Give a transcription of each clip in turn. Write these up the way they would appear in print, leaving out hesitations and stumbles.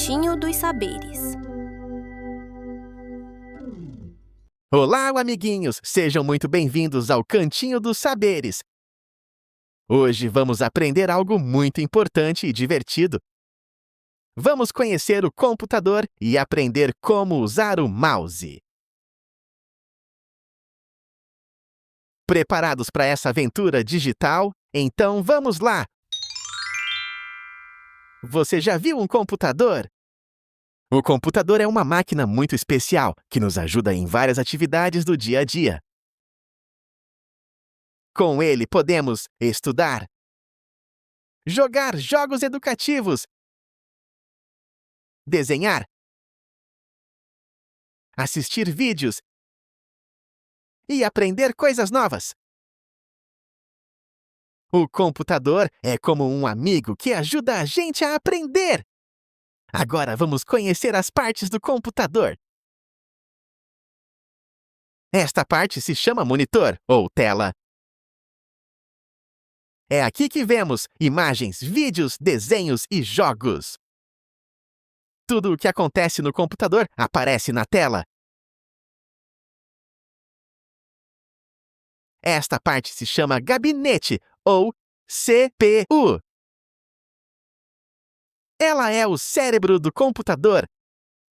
Cantinho dos Saberes. Olá, amiguinhos! Sejam muito bem-vindos ao Cantinho dos Saberes. Hoje vamos aprender algo muito importante e divertido. Vamos conhecer o computador e aprender como usar o mouse. Preparados para essa aventura digital? Então vamos lá! Você já viu um computador? O computador é uma máquina muito especial que nos ajuda em várias atividades do dia a dia. Com ele podemos estudar, jogar jogos educativos, desenhar, assistir vídeos e aprender coisas novas. O computador é como um amigo que ajuda a gente a aprender. Agora vamos conhecer as partes do computador. Esta parte se chama monitor ou tela. É aqui que vemos imagens, vídeos, desenhos e jogos. Tudo o que acontece no computador aparece na tela. Esta parte se chama gabinete ou CPU. Ela é o cérebro do computador.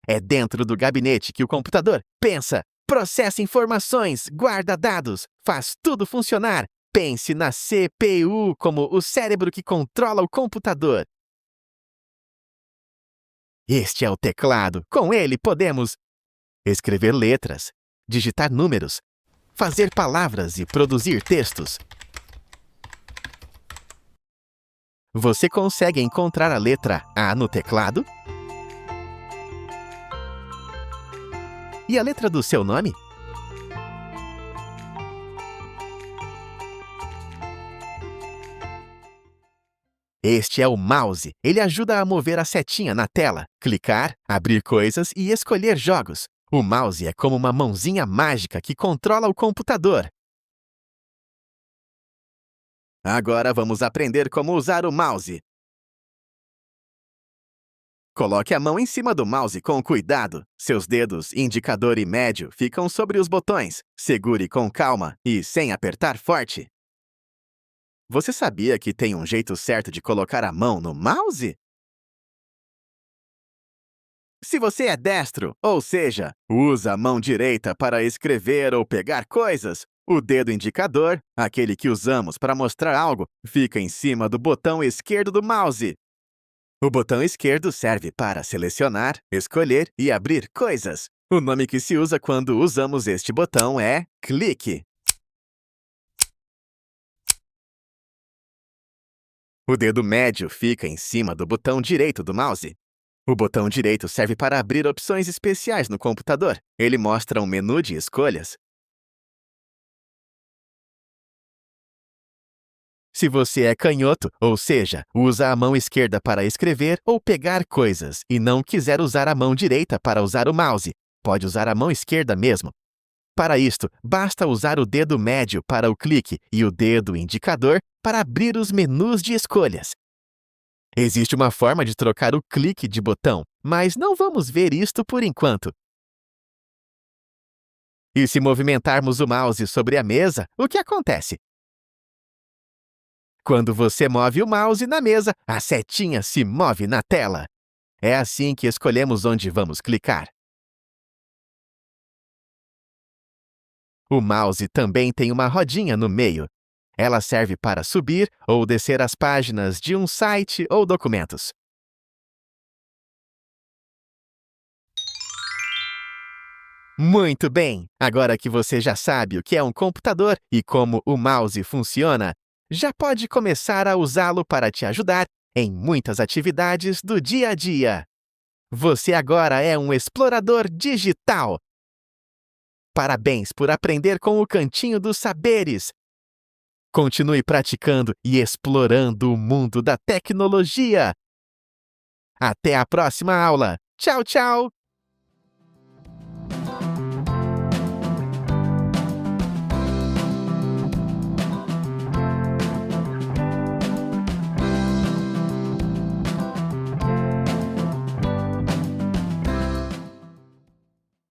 É dentro do gabinete que o computador pensa, processa informações, guarda dados, faz tudo funcionar. Pense na CPU como o cérebro que controla o computador. Este é o teclado. Com ele podemos escrever letras, digitar números, fazer palavras e produzir textos. Você consegue encontrar a letra A no teclado? E a letra do seu nome? Este é o mouse. Ele ajuda a mover a setinha na tela, clicar, abrir coisas e escolher jogos. O mouse é como uma mãozinha mágica que controla o computador. Agora vamos aprender como usar o mouse. Coloque a mão em cima do mouse com cuidado. Seus dedos, indicador e médio, ficam sobre os botões. Segure com calma e sem apertar forte. Você sabia que tem um jeito certo de colocar a mão no mouse? Se você é destro, ou seja, usa a mão direita para escrever ou pegar coisas, o dedo indicador, aquele que usamos para mostrar algo, fica em cima do botão esquerdo do mouse. O botão esquerdo serve para selecionar, escolher e abrir coisas. O nome que se usa quando usamos este botão é clique. O dedo médio fica em cima do botão direito do mouse. O botão direito serve para abrir opções especiais no computador. Ele mostra um menu de escolhas. Se você é canhoto, ou seja, usa a mão esquerda para escrever ou pegar coisas e não quiser usar a mão direita para usar o mouse, pode usar a mão esquerda mesmo. Para isto, basta usar o dedo médio para o clique e o dedo indicador para abrir os menus de escolhas. Existe uma forma de trocar o clique de botão, mas não vamos ver isto por enquanto. E se movimentarmos o mouse sobre a mesa, o que acontece? Quando você move o mouse na mesa, a setinha se move na tela. É assim que escolhemos onde vamos clicar. O mouse também tem uma rodinha no meio. Ela serve para subir ou descer as páginas de um site ou documentos. Muito bem! Agora que você já sabe o que é um computador e como o mouse funciona, já pode começar a usá-lo para te ajudar em muitas atividades do dia a dia. Você agora é um explorador digital! Parabéns por aprender com o Cantinho dos Saberes! Continue praticando e explorando o mundo da tecnologia! Até a próxima aula! Tchau, tchau!